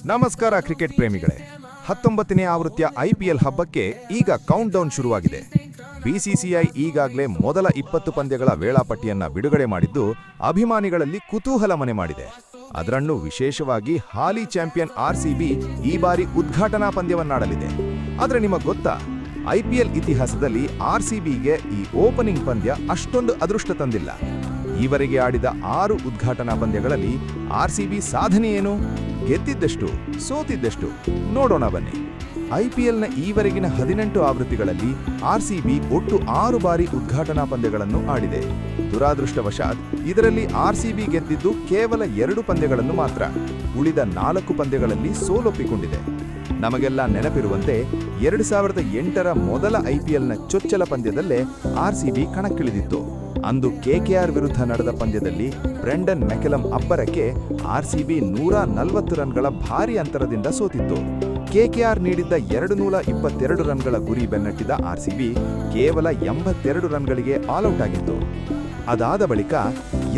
ನಮಸ್ಕಾರ ಕ್ರಿಕೆಟ್ ಪ್ರೇಮಿಗಳೇ. 19ನೇ ಆವೃತ್ತಿಯ ಐಪಿಎಲ್ ಹಬ್ಬಕ್ಕೆ ಈಗ ಕೌಂಟ್ ಡೌನ್ ಶುರುವಾಗಿದೆ. ಬಿಸಿಸಿಐ ಈಗಾಗಲೇ ಮೊದಲ 20 ಪಂದ್ಯಗಳ ವೇಳಾಪಟ್ಟಿಯನ್ನ ಬಿಡುಗಡೆ ಮಾಡಿದ್ದು ಅಭಿಮಾನಿಗಳಲ್ಲಿ ಕುತೂಹಲ ಮನೆ ಮಾಡಿದೆ. ಅದರಲ್ಲೂ ವಿಶೇಷವಾಗಿ ಹಾಲಿ ಚಾಂಪಿಯನ್ ಆರ್ಸಿಬಿ ಈ ಬಾರಿ ಉದ್ಘಾಟನಾ ಪಂದ್ಯವನ್ನಾಡಲಿದೆ. ಆದರೆ ನಿಮಗೆ ಗೊತ್ತಾ, ಐಪಿಎಲ್ ಇತಿಹಾಸದಲ್ಲಿ ಆರ್ಸಿಬಿಗೆ ಈ ಓಪನಿಂಗ್ ಪಂದ್ಯ ಅಷ್ಟೊಂದು ಅದೃಷ್ಟ ತಂದಿಲ್ಲ. ಈವರೆಗೆ ಆಡಿದ 6 ಉದ್ಘಾಟನಾ ಪಂದ್ಯಗಳಲ್ಲಿ ಆರ್ಸಿಬಿ ಸಾಧನೆ ಏನು, ಗೆದ್ದಿದ್ದೆಷ್ಟು, ಸೋತಿದ್ದೆಷ್ಟು ನೋಡೋಣ ಬನ್ನಿ. ಐಪಿಎಲ್ನ ಈವರೆಗಿನ 18 ಆವೃತ್ತಿಗಳಲ್ಲಿ ಆರ್ಸಿಬಿ ಒಟ್ಟು 6 ಬಾರಿ ಉದ್ಘಾಟನಾ ಪಂದ್ಯಗಳನ್ನು ಆಡಿದೆ. ದುರಾದೃಷ್ಟವಶಾತ್ ಇದರಲ್ಲಿ ಆರ್ಸಿಬಿ ಗೆದ್ದಿದ್ದು ಕೇವಲ 2 ಪಂದ್ಯಗಳನ್ನು ಮಾತ್ರ. ಉಳಿದ 4 ಪಂದ್ಯಗಳಲ್ಲಿ ಸೋಲೊಪ್ಪಿಕೊಂಡಿದೆ. ನಮಗೆಲ್ಲ ನೆನಪಿರುವಂತೆ 2008ರ ಮೊದಲ ಐಪಿಎಲ್ನ ಚೊಚ್ಚಲ ಪಂದ್ಯದಲ್ಲೇ ಆರ್ಸಿಬಿ ಕಣಕ್ಕಿಳಿದಿತ್ತು. ಅಂದು ಕೆಕೆಆರ್ ವಿರುದ್ಧ ನಡೆದ ಪಂದ್ಯದಲ್ಲಿ ಬ್ರೆಂಡನ್ ಮೆಕಲಮ್ ಅಬ್ಬರಕ್ಕೆ ಆರ್ಸಿಬಿ 140 ರನ್ಗಳ ಭಾರಿ ಅಂತರದಿಂದ ಸೋತಿತ್ತು. ಕೆಕೆಆರ್ ನೀಡಿದ್ದ 222 ರನ್ಗಳ ಗುರಿ ಬೆನ್ನಟ್ಟಿದ ಆರ್ಸಿಬಿ ಕೇವಲ 82 ರನ್ಗಳಿಗೆ ಆಲ್ಔಟ್ ಆಗಿತ್ತು. ಅದಾದ ಬಳಿಕ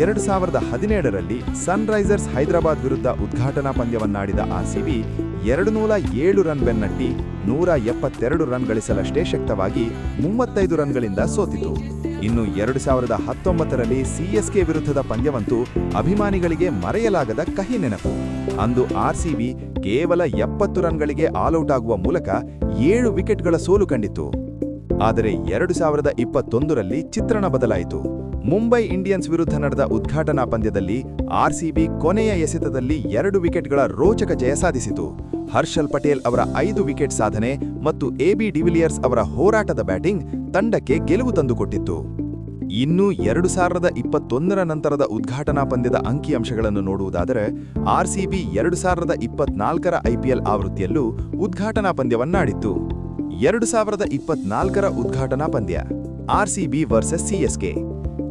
2017ರಲ್ಲಿ ಸನ್ರೈಸರ್ಸ್ ಹೈದರಾಬಾದ್ ವಿರುದ್ಧ ಉದ್ಘಾಟನಾ ಪಂದ್ಯವನ್ನಾಡಿದ ಆರ್ಸಿಬಿ 207 ರನ್ ಬೆನ್ನಟ್ಟಿ 172 ರನ್ ಗಳಿಸಲಷ್ಟೇ ಶಕ್ತವಾಗಿ 35 ರನ್ಗಳಿಂದ ಸೋತಿತು. ಇನ್ನು 2019ರಲ್ಲಿ ಸಿಎಸ್ಕೆ ವಿರುದ್ಧದ ಪಂದ್ಯವಂತೂ ಅಭಿಮಾನಿಗಳಿಗೆ ಮರೆಯಲಾಗದ ಕಹಿ ನೆನಪು. ಅಂದು ಆರ್ಸಿಬಿ ಕೇವಲ 70 ರನ್ಗಳಿಗೆ ಆಲ್ಔಟ್ ಆಗುವ ಮೂಲಕ 7 ವಿಕೆಟ್ಗಳ ಸೋಲು ಕಂಡಿತು. ಆದರೆ 2021ರಲ್ಲಿ ಚಿತ್ರಣ ಬದಲಾಯಿತು. ಮುಂಬೈ ಇಂಡಿಯನ್ಸ್ ವಿರುದ್ಧ ನಡೆದ ಉದ್ಘಾಟನಾ ಪಂದ್ಯದಲ್ಲಿ ಆರ್ಸಿಬಿ ಕೊನೆಯ ಎಸೆತದಲ್ಲಿ 2 ವಿಕೆಟ್ಗಳ ರೋಚಕ ಜಯ ಸಾಧಿಸಿತು. ಹರ್ಷಲ್ ಪಟೇಲ್ ಅವರ 5 ವಿಕೆಟ್ ಸಾಧನೆ ಮತ್ತು ಎಬಿ ಡಿವಿಲಿಯರ್ಸ್ ಅವರ ಹೋರಾಟದ ಬ್ಯಾಟಿಂಗ್ ತಂಡಕ್ಕೆ ಗೆಲುವು ತಂದುಕೊಟ್ಟಿತ್ತು. ಇನ್ನು 2021ರ ನಂತರದ ಉದ್ಘಾಟನಾ ಪಂದ್ಯದ ಅಂಕಿಅಂಶಗಳನ್ನು ನೋಡುವುದಾದರೆ ಆರ್ಸಿಬಿ 2024ರ ಐಪಿಎಲ್ ಆವೃತ್ತಿಯಲ್ಲೂ ಉದ್ಘಾಟನಾ ಪಂದ್ಯವನ್ನಾಡಿತ್ತು. 2024ರ ಉದ್ಘಾಟನಾ ಪಂದ್ಯ ಆರ್ಸಿಬಿ ವರ್ಸಸ್ ಸಿಎಸ್ಕೆ.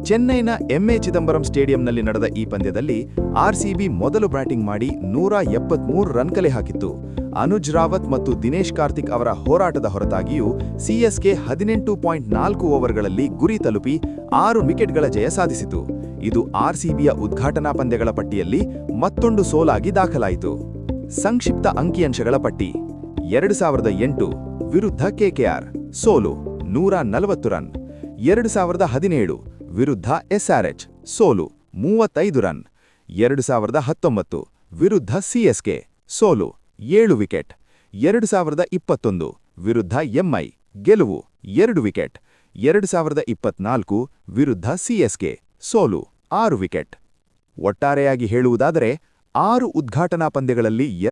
ಚೆನ್ನೈನ ಎಂಎ ಚಿದಂಬರಂ ಸ್ಟೇಡಿಯಂನಲ್ಲಿ ನಡೆದ ಈ ಪಂದ್ಯದಲ್ಲಿ ಆರ್ಸಿಬಿ ಮೊದಲು ಬ್ಯಾಟಿಂಗ್ ಮಾಡಿ 173 ರನ್ ಕಲೆ ಹಾಕಿತ್ತು. ಅನುಜ್ ರಾವತ್ ಮತ್ತು ದಿನೇಶ್ ಕಾರ್ತಿಕ್ ಅವರ ಹೋರಾಟದ ಹೊರತಾಗಿಯೂ ಸಿಎಸ್ಕೆ 18.4 ಓವರ್ಗಳಲ್ಲಿ ಗುರಿ ತಲುಪಿ 6 ವಿಕೆಟ್ಗಳ ಜಯ ಸಾಧಿಸಿತು. ಇದು ಆರ್ಸಿಬಿಯ ಉದ್ಘಾಟನಾ ಪಂದ್ಯಗಳ ಪಟ್ಟಿಯಲ್ಲಿ ಮತ್ತೊಂದು ಸೋಲಾಗಿ ದಾಖಲಾಯಿತು. ಸಂಕ್ಷಿಪ್ತ ಅಂಕಿಅಂಶಗಳ ಪಟ್ಟಿ: 2008 ವಿರುದ್ಧ ಕೆಕೆಆರ್ ಸೋಲು 140 ರನ್. 2017 ವಿರುದ್ಧ ಎಸ್ಆರ್ಎಚ್ ಸೋಲು 35 ರನ್. 2019 ವಿರುದ್ಧ ಸಿಎಸ್ಕೆ ಸೋಲು 7 ವಿಕೆಟ್. 2021 ವಿರುದ್ಧ ಎಂಐ ಗೆಲುವು 2 ವಿಕೆಟ್. 2024 ವಿರುದ್ಧ ಸಿಎಸ್ಕೆ ಸೋಲು 6 ವಿಕೆಟ್. ಒಟ್ಟಾರೆಯಾಗಿ ಹೇಳುವುದಾದರೆ 6 ಉದ್ಘಾಟನಾ ಪಂದ್ಯಗಳಲ್ಲಿ